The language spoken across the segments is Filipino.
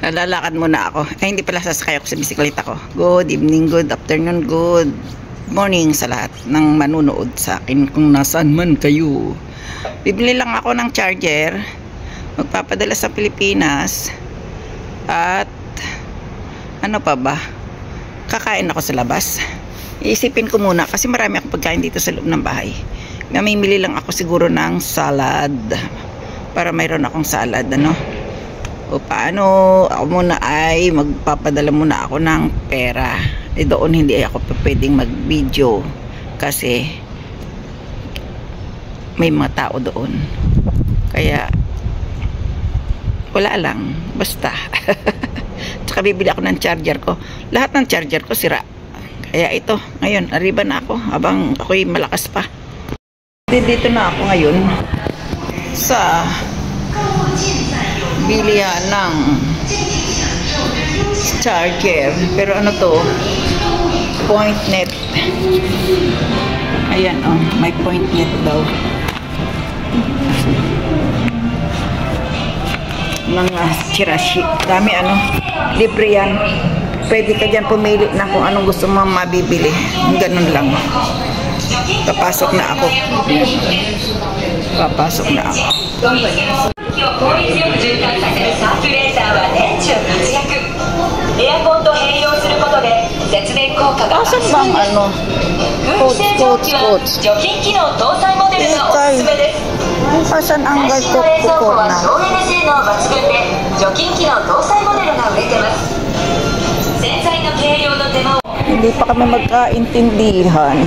Lalakad muna ako. Ay, hindi pala sasakay ako sa bisikleta ko. Good evening, good afternoon, good morning sa lahat ng manunood sa akin kung nasaan man kayo. Bibili lang ako ng charger. Magpapadala sa Pilipinas. At ano pa ba? Kakain ako sa labas. Iisipin ko muna kasi marami akong pagkain dito sa loob ng bahay. Mamimili lang ako siguro ng salad. Para mayroon akong salad, ano? O paano ako muna ay magpapadala muna ako ng pera. Doon hindi ako pwedeng mag-video kasi may mga tao doon. Kaya wala lang, basta. Tsaka bibili ako ng charger ko. Lahat ng charger ko sira. Kaya ito, ngayon, arriba na ako habang ako'y malakas pa. Dito na ako ngayon sa bilihan ng charger. Pero ano to? Point net. Ayan, oh, may point net daw. Mga chirashi. Dami ano, libre yan. Pwede ka dyan pumili na kung anong gusto mo mabibili. Ganun lang. Papasok na ako. Papasok na ako. Asan bang ano? Coach. Ikay. Asan ang galtok-tukor na? Hindi pa kami magkaintindihan.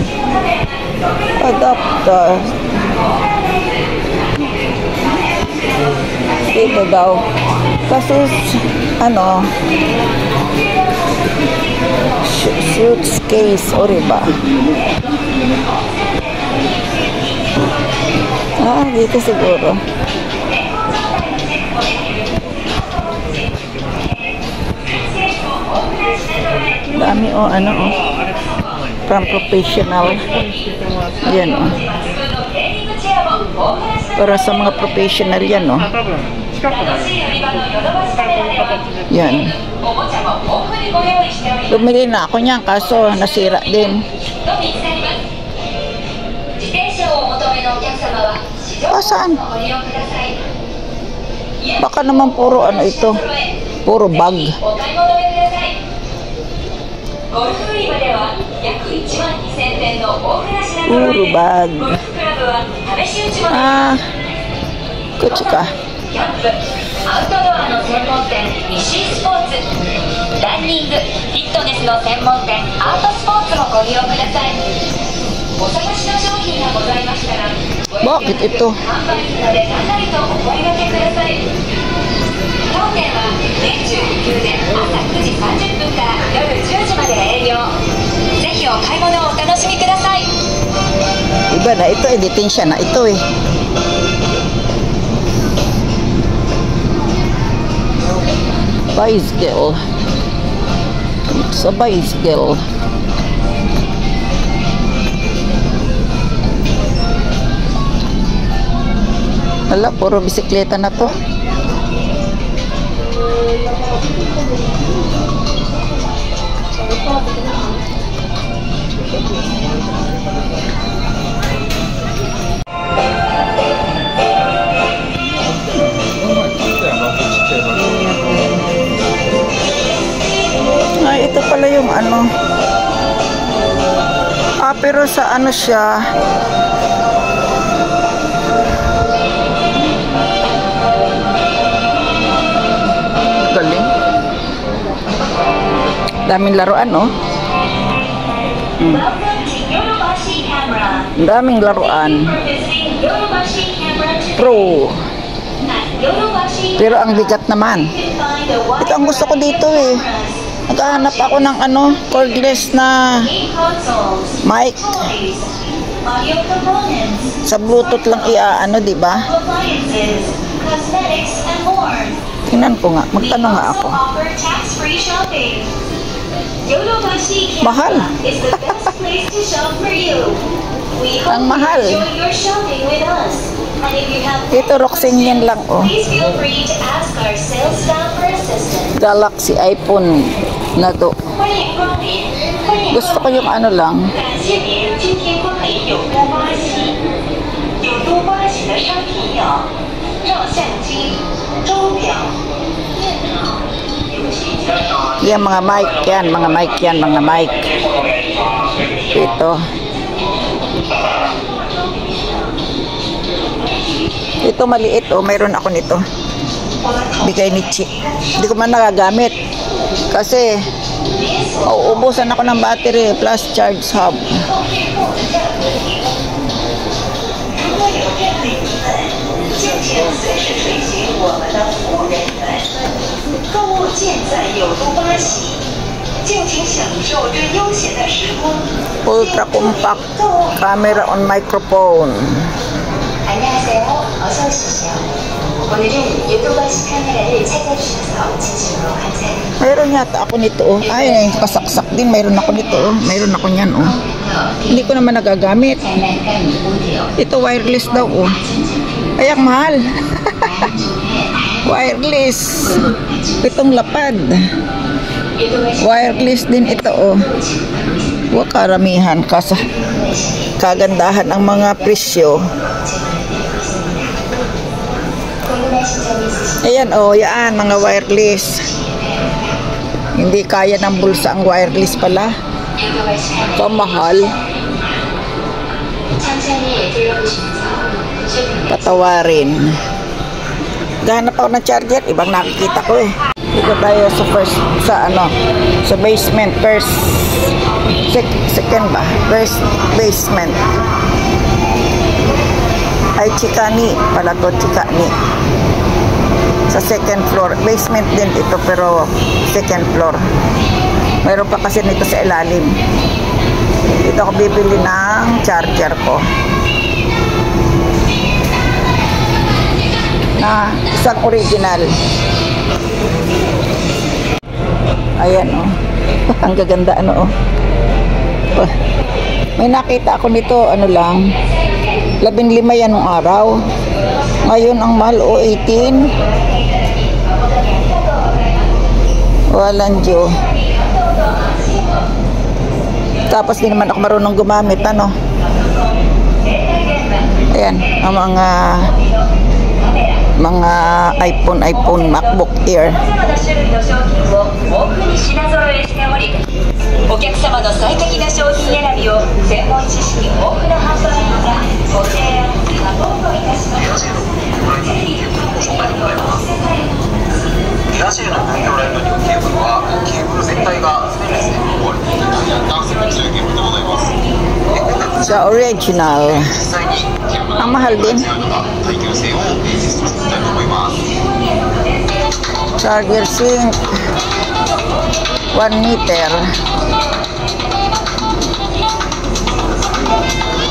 Adapter. Ito daw. Kasi ano, suitcase o riba. Dito siguro. Dami o ano o. From professional. Yan o. Para sa mga professional yan o. Yan. Bumili na ako niyan kaso nasira din. Saan? Baka naman puro ano ito. Puro bag. Puro bag. Kutsi ka. キャンプ、アウトドアの専門店、西スポーツ、ランニング、フィットネスの専門店、アートスポーツもご利用ください。お探しの商品がございましたら、Bakit ito? 販売機で何なりとお声掛けください。当店は年中無休で朝9時30分から夜10時まで営業。ぜひお買い物をお楽しみください。Iba na ito, editing siya na ito eh. Bicycle. It's a bicycle. Wala, puro bisikleta na to. Ito pala yung ano. Pero sa ano siya. Galing. Daming laruan, no? Daming laruan. Pro. Pero ang bigat naman. Ito ang gusto ko dito eh. Naghahanap ako ng ano, cordless na mic. Sa Bluetooth lang iaano, di ba? Tingnan ko nga, magtanong nga ako. Mahal. Ang mahal. And if you have Ito, Roxinian lang, oh. please feel free to ask our sales staff for assistance. Galaxy iPhone na to. 欢迎光临，欢迎 Gusto ko yung ano lang. 感谢您今天光临有都巴西。有都巴西的商品有照相机、钟表、电脑、游戏机。 Yan, mga mic yan, mga mic yan, mga mic. Ito. Ito maliit, oh. Mayroon ako nito. Bigay ni Chi. Hindi ko man nagagamit. Kasi, uubusan ako ng battery plus charge hub. 敬请随时垂询我们的服务人员。购物尽在有都巴西，敬请享受这悠闲的时光。 Ultra compact camera on microphone. 안녕하세요. 어서 오십시오. 오늘은 유튜버시 카메라를 찾아주셔서 진심으로 감사드립니다. Mayroon yata ako nito, oh. Ay, kasaksak din. Mayroon ako nito, oh. Mayroon ako niyan, oh. Hindi ko naman nagagamit. 장난감 오디오. Ito wireless daw, oh. Ay, ang mahal. Wireless. Itong lapad. Wireless din ito, oh. Huwag karamihan kasi kagandahan ang mga presyo. Ayan, oh, yan, mga wireless. Hindi kaya ng bulsa ang wireless pala. Kamahal. 천천히 둘러보시면서 쇼핑 Patawarin. Gahanap ako ng charger, ibang nakikita ko eh. Dito tayo sa first, sa ano, sa basement, first, second ba? First basement. Ay, Chikani, pala to, Chikani. Sa second floor, basement din ito pero second floor. Mayroon pa kasi nito sa ilalim. Dito ako bibili ng charger ko. Na isang original. Ayan, oh. Ang gaganda, ano, oh. May nakita ako nito, ano lang, 15 yan nung araw. Ngayon ang mahal, oh, 18. Walang Diyo. Tapos di naman ako marunong gumamit, ano. Ayan, ang mga iPhone, MacBook Air. お客様の最適な商品選びを専門知識豊富な販売員がご提案サポートいたします。東への分業ライトニングケーブルはケーブル全体がステンレスで覆われている断線の強いケーブルでございます。Sa original. 実際にケーブル Ang mahal din. 耐久性をテストしていきたいと思います。 Charger sync 1 meter.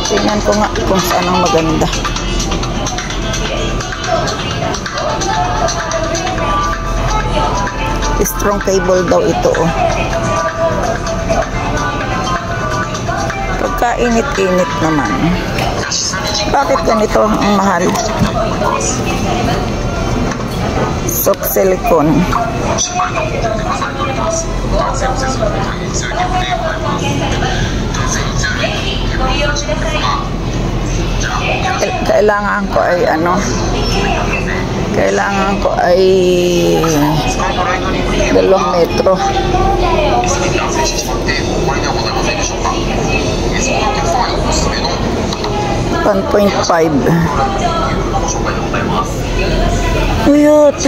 Tingnan ko nga kung saan ang maganda. Strong cable daw ito, oh. Pagkainit-init naman. Bakit ganito ang mahal? Soft silicone. 断線をせずに大変強いケーブルでございます。断線に強いケーブルを使用しています。じゃあ Kailangan ko ay ano? Kailangan ko ay 使いのライトニングケーブル 2 metro. すでに断線してしまってお困りではございませんでしょうか。そのお客様におすすめの 1.5. ケーブルのご紹介でございます。 Uyot.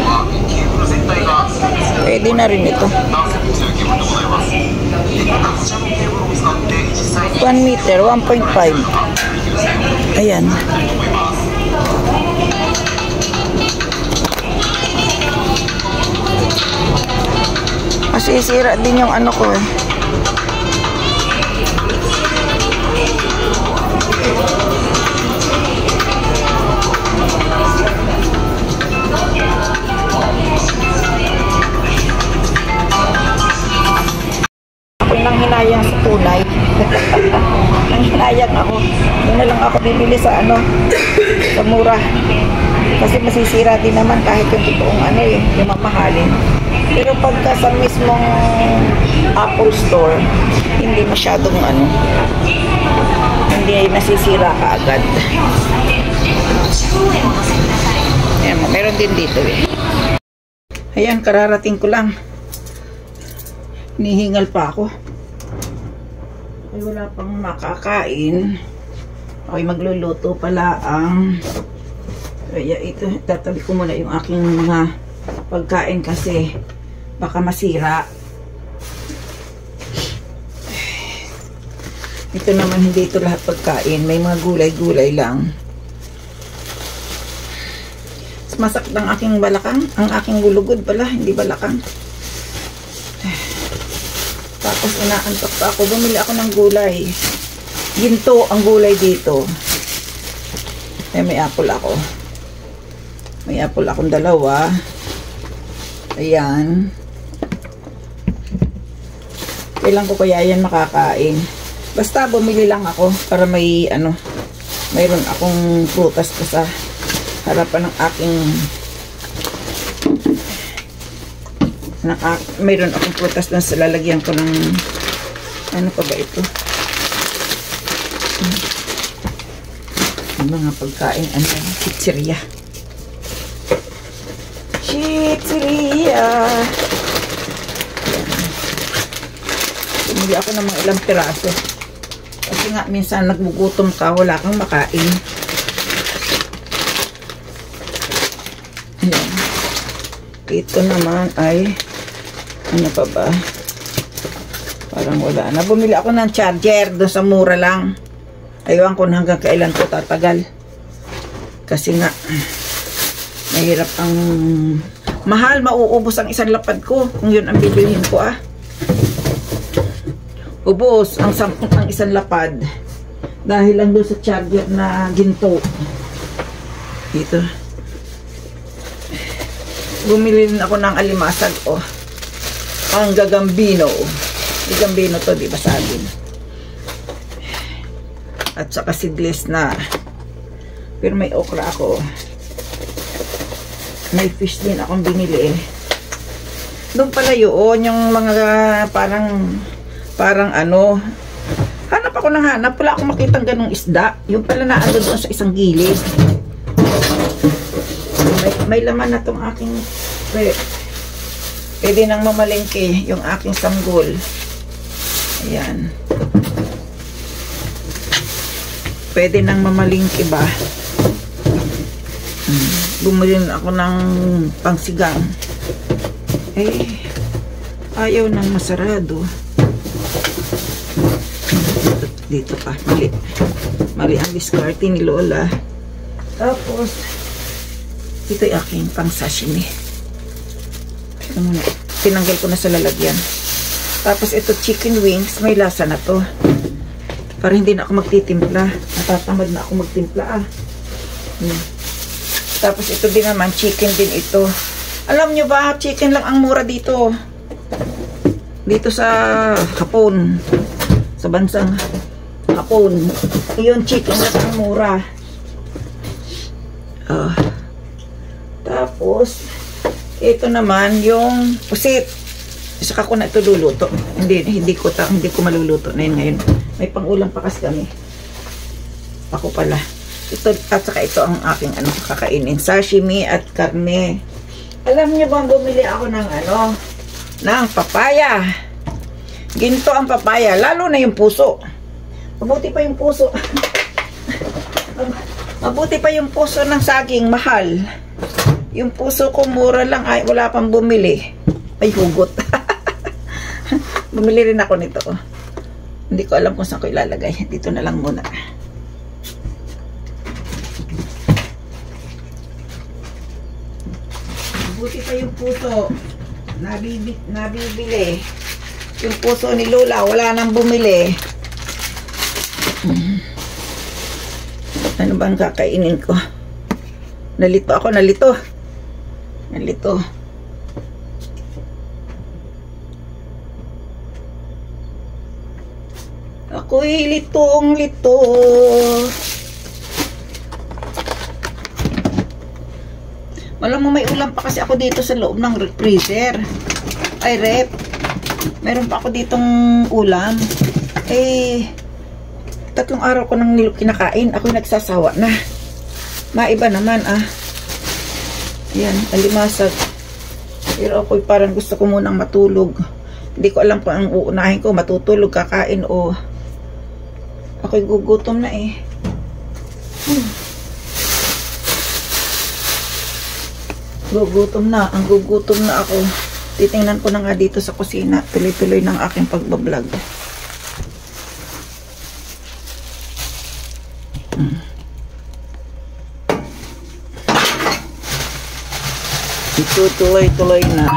はケーブル全体がステンレスで Pwede na rin ito. 断線の強いケーブルでございます。で今回こちらのケーブルを使って実際に 1 meter, 1.5. Ayan. Masisira din yung ano ko eh. Ako nang hinayang sa tunay. Nang hinayang ako. Doon na lang ako bibili sa ano, sa mura. Kasi masisira din naman kahit yung totoong ano eh, yung mamahalin. Pero pagka sa mismong Apple Store, hindi masyadong ano, hindi nasisira ka agad. Ayan, meron din dito eh. Ayan, kararating ko lang. Hinihingal pa ako. Ay, wala pang makakain. Okay, magluluto pala ang... Kaya ito, tatabi ko muna yung aking mga pagkain kasi baka masira. Ito naman hindi ito lahat pagkain. May mga gulay-gulay lang. Masakit ang aking balakang. Ang aking gulugod pala, hindi balakang. Tapos inaantok pa ako. Bumili ako ng gulay. Ginto ang gulay dito. May apple ako. May apple akong dalawa. Ayan. Kailan ko kaya yan makakain? Basta bumili lang ako para may ano, mayroon akong prutas pa sa harapan ng aking mayroon akong prutas na sa lalagyan ko ng ano pa ba ito? Mga pagkain, ano, chichiria. Chichiria. Bumili ako ng mga ilang piraso. Kasi nga, minsan nagbugutom ka, wala kang makain. Ayan. Ito naman ay, ano pa ba? Parang wala na. Bumili ako ng charger doon sa mura lang. Aywan ko na hanggang kailan ko tatagal. Kasi nga, mahirap ang mahal, mauubos ang isang lapad ko kung yun ang bibilhin ko ah. Ubos ang isang lapad dahil lang doon sa charger na ginto. Dito. Bumili din ako ng alimasag oh. Ang gagambino. Gagambino to, di ba sabi? At saka seedless na. Pero may okra ako. May fish din akong binili eh. Doon pala yun, yung mga parang ano, hanap ako ng hanap, wala akong makitang ganong isda. Yung pala na ano doon sa isang gilid. May laman na tong aking pwede nang mamalengke yung aking sanggol. Ayan. Pwede nang mamalingki ba? Bumili ako ng pangsigang. Eh, ayaw nang masarado. Dito pa. Mali ang diskarte ni Lola. Tapos, ito yung aking pang sashimi. Tinanggal ko na sa lalagyan. Tapos, ito chicken wings. May lasa na to. Para hindi na ako magtitimpla. Natatamad na ako magtimpla ah. Tapos ito din naman, chicken din ito. Alam nyo ba, chicken lang ang mura dito. Dito sa Hapon. Sa bansang Hapon. Yun, chicken lang ang mura. Tapos, ito naman yung pusit. Saka ko na ito luluto. Hindi ko maluluto na yun ngayon. May pang-ulam pa kasi kami. Ako pala. Ito, at saka ito ang aking kakainin. Sashimi at karne. Alam niyo ba, bumili ako ng ng papaya. Ginto ang papaya. Lalo na yung puso. Mabuti pa yung puso. Mabuti pa yung puso ng saging. Mahal. Yung puso ko mura lang. Ay, wala pang bumili. May hugot. Bumili rin ako nito. Hindi ko alam kung saan ko ilalagay. Dito na lang muna. Buti pa yung puso. Nabibili. Yung puso ni Lola, wala nang bumili. Ano bang kakainin ko? Nalito ako, nalito. Ako'y litong-lito. Malamang may ulam pa kasi ako dito sa loob ng freezer. Ay, rep. Meron pa ako ditong ulam. Eh, 3 araw ko nang kinakain. Ako'y nagsasawa na. Maiba naman, ah. Ayan, alimasag. Pero ako'y parang gusto ko munang matulog. Hindi ko alam kung ang uunahin ko, matutulog, kakain, o ako'y gugutom na eh. Gugutom na. Ang gugutom na ako. Titingnan ko na nga dito sa kusina. Tuloy-tuloy ng aking pagbablog. Ito tuloy-tuloy na.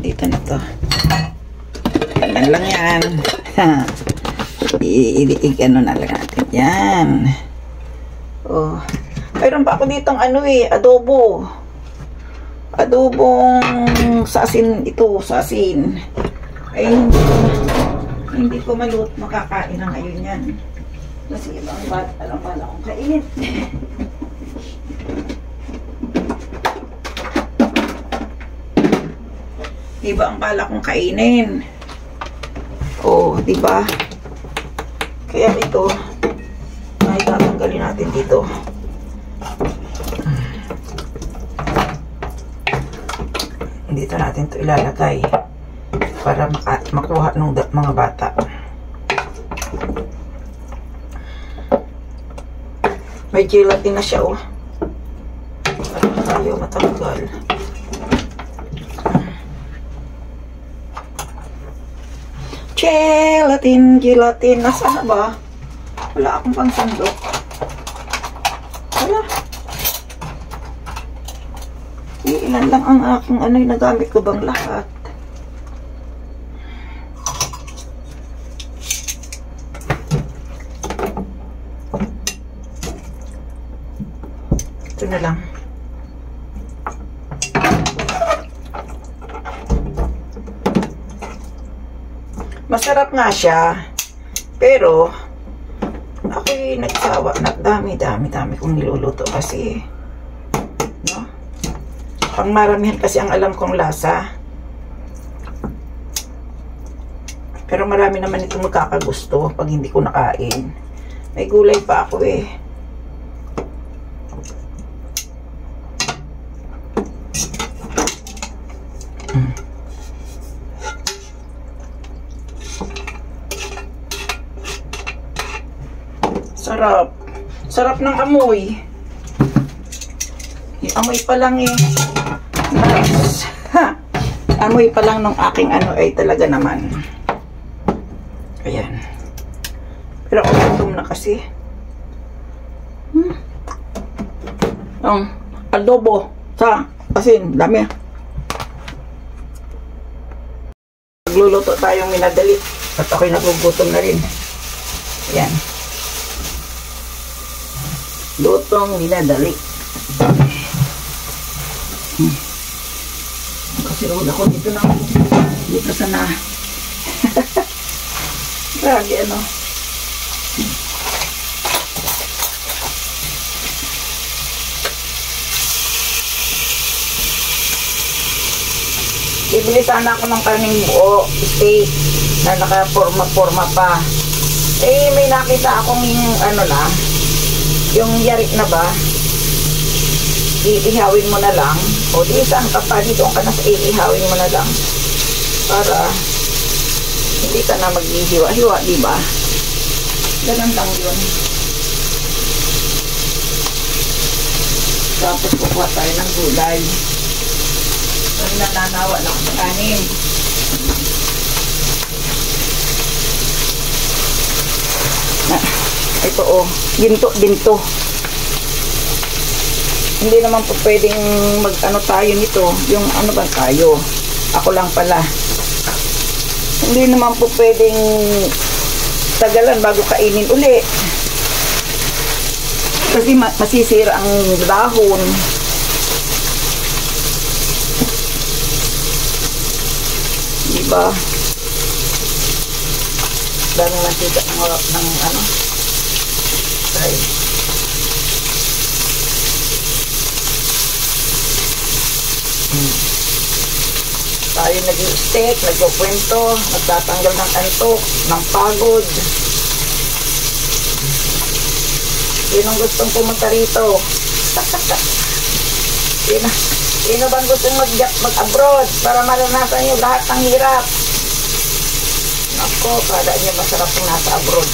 Dito na to. Yan lang yan. I-ano na lang natin. Yan. Oh. Mayroon pa ako ditong ano eh, adobo. Adobong sasin ito, sasin. Ay, hindi ko makakain na ngayon yan. Kasi ibang bata lang pala akong kainin. Iba ang bala kong kainin. Oh, diba? Kaya ito, ay tatanggalin natin dito. Dito natin ito ilalagay para makuha ng mga bata. May gelatin na siya, oh. Para tayo matanggal. Gelatin. Nasaan na ba? Wala akong pangsandok. Wala. Ilan lang ang aking nagamit ko bang lahat? Ito na lang. Masarap nga siya, pero ako'y nagsawa na dami kong niluluto kasi, no? Pang maramihan kasi ang alam kong lasa. Pero marami naman itong magkakagusto pag hindi ko nakain. May gulay pa ako eh. Sarap. Sarap ng amoy. Amoy pa lang eh. Nice. Ha! Amoy pa lang ng aking ay talaga naman. Ayan. Pero gutom na kasi. Ang adobo sa asin. Dami. Magluluto tayong minadali. At ako'y nagugutom na rin. Ayan. Lutong minadali. Kasi rood ako dito sana. Grabe ano. Bibili sana ako ng karning buo, steak, na naka-forma pa. Eh, may nakita akong yung yari na ba, iihawin mo na lang, o di saan ka pa, dito ka na sa iihawin mo na lang, para hindi ka na maghihiwa-hiwa, di ba? Ganun lang yun. Tapos kukuha tayo ng gulay. Ang nananawa lang sa kanin. Ito ginto. Hindi naman po pwedeng tayo nito. Yung ba tayo? Ako lang pala. Hindi naman po pwedeng tagalan bago kainin uli. Kasi masisira ang dahon. Diba? Daming mantika ng harap ng try. Tayo nag-i-steak, nagkukwento, nagtatanggal ng antok, ng pagod. Sinong gustong pumunta rito? Sino bang gustong mag-abroad para maranasan nyo lahat ng hirap? Ako, kada nyo masarap kung nasa abroad.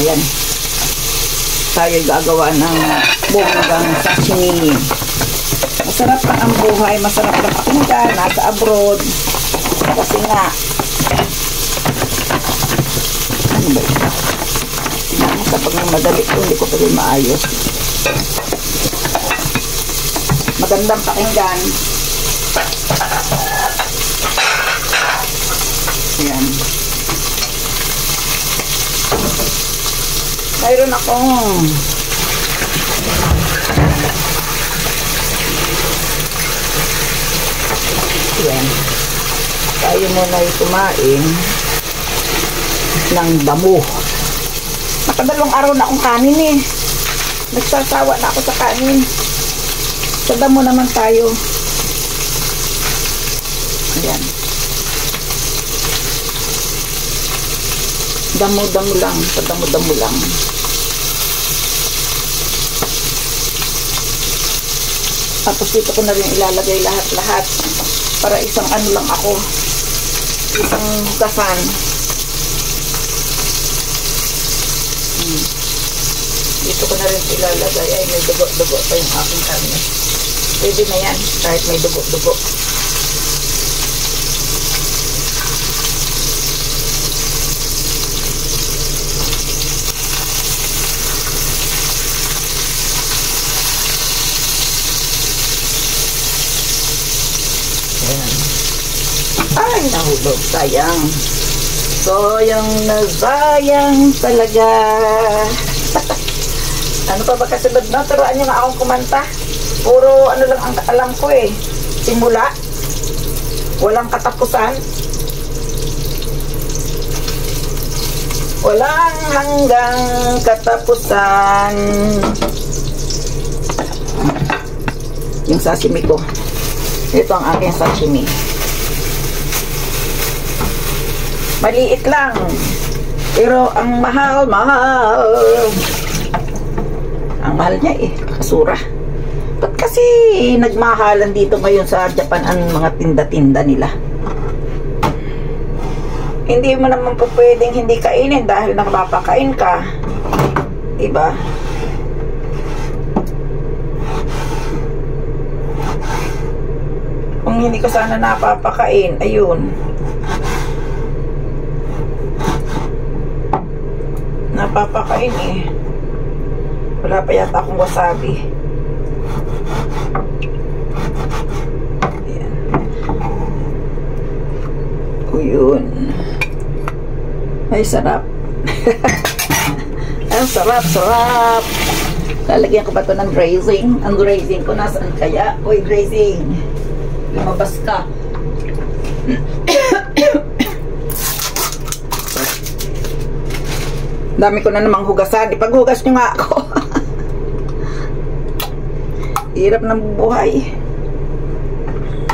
Ayan. Tayo gagawa ng bonggang sashimi. Masarap lang ang buhay, masarap lang pakinggan, nasa abroad. Kasi nga, ano ba ito? Tingnan kapag madali ito, hindi ko pa rin maayos. Magandang pakinggan. Ayan. Mayroon akong ayan. Tayo muna ay kumain ng damo. Nakadalawang araw na akong kanin eh. Nagsasawa na ako sa kanin. Sa damo naman tayo. Ayan. Damo-damo lang. Damo-damo lang. Tapos dito ko na rin ilalagay lahat-lahat. Para isang ano lang ako. Isang hugasan. Dito ko na rin ilalagay. Ay, may dugo-dugo pa yung aking karne. Pwede na yan. Kahit may dugo-dugo. Ay, nahulog. Sayang. Sayang na sayang talaga. Ano pa ba kasunod na? Turuan nyo nga akong kumanta. Puro ano lang ang alam ko eh. Simula. Walang katapusan. Walang hanggang katapusan. Yung sashimi ko. Ito ang aking sashimi. Maliit lang. Pero ang mahal. Ang mahal niya eh. Kasura. Ba't kasi nagmahalan dito ngayon sa Japan ang mga tinda-tinda nila? Hindi mo naman po pwedeng hindi kainin dahil nakapapakain ka. Diba? Kung hindi ko sana napapakain, ayun. Napapakain eh. Wala pa yata akong wasabi. Ayan. O yun. Ay, sarap. Ang sarap. Lalagyan ko ba ito ng dressing? Ang dressing ko nasaan kaya? Uy, dressing. Lumabas ka. Dami ko na namang hugasan. Ipaghugas nyo nga ako. Hirap ng buhay.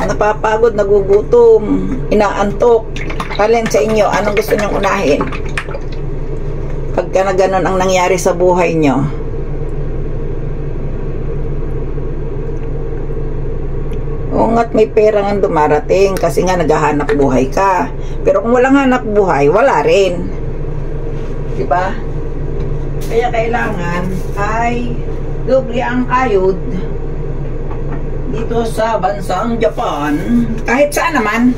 Napapagod, nagugutom, inaantok. Alin sa inyo, anong gusto nyong unahin? Pagka na ganun ang nangyari sa buhay nyo. Oo nga't may pera nga dumarating kasi nga naghahanap buhay ka. Pero kung walang hanap buhay, wala rin. Diba? Kaya kailangan ay doble ang kayod dito sa bansang Japan. Kahit saan naman.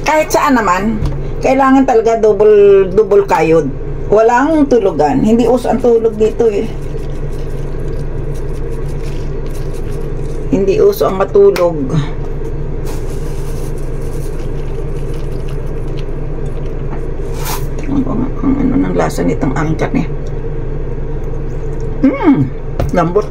Kahit saan naman. Kailangan talaga double kayod. Walang tulugan. Hindi uso ang tulog dito eh. Hindi uso ang matulog. Ang ano ng lasa nitong aking karne. Lambot.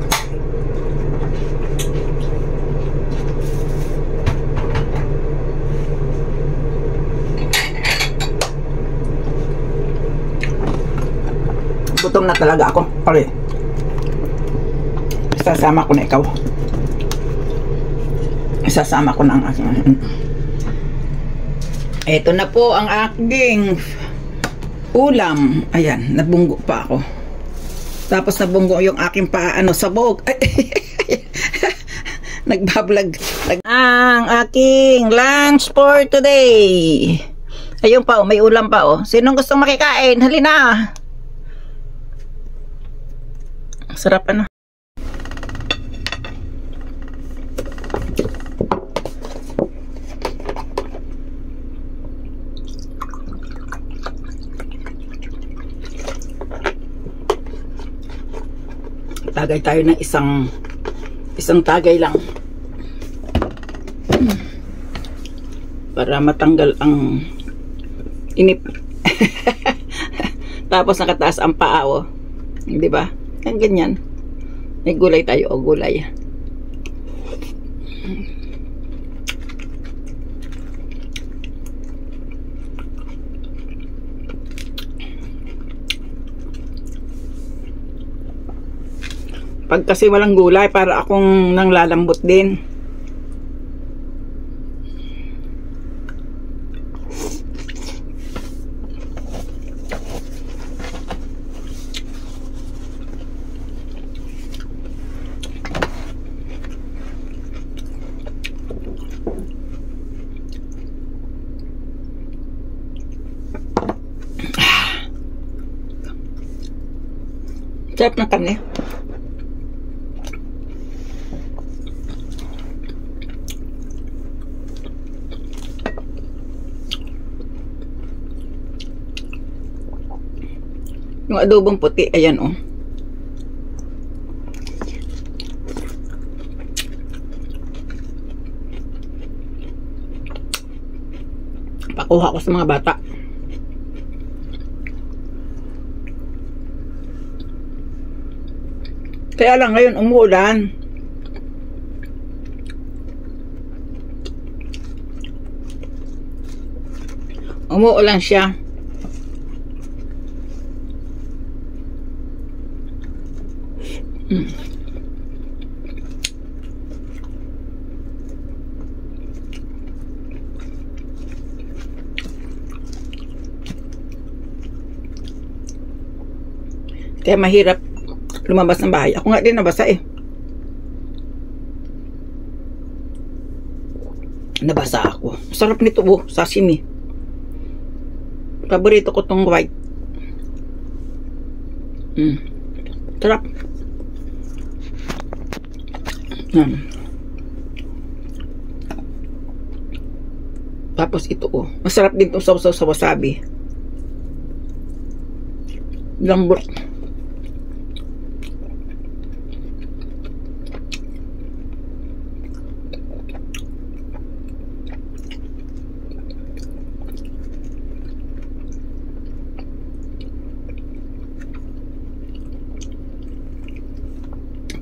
Gutom na talaga ako. Pare. Isasama ko na ikaw. Isasama ko na ang aking. Ito na po ang aking ulam. Ayan, nabunggo pa ako. Tapos nabunggo yung aking sabog. Nagbablog. Ang aking lunch for today. Ayun pa, may ulam pa. Sinong gustong makikain? Halina. Sarap ano. Tagay tayo ng isang tagay lang para matanggal ang inip. Tapos nakataas ang paa, di ba? Ang ganyan. May gulay tayo, gulay. Pag kasi walang gulay, para akong nanglalambot din. Sarap na karne. Yung adobong puti, ayan pakuha ko sa mga bata. Kaya lang ngayon umuulan. Umuulan siya. Kaya mahirap lumabas ng bahay. Ako nga din nabasa Nabasa ako. Sarap nito sashimi. Paborito ko tong white. Sarap. Tapos ito masarap din itong sausaw sa wasabi. Lambot.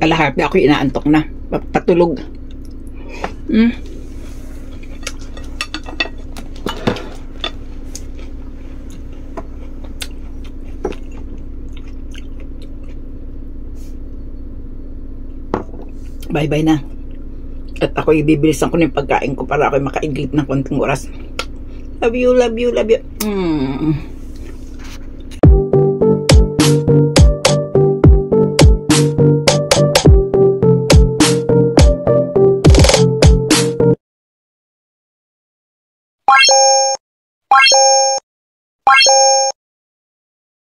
Kalahati ako inaantok na. Patulog. Bye-bye na. At ako ibibilisan ko ng pagkain ko para ako makaidlip ng konting oras. Love you, love you, love you.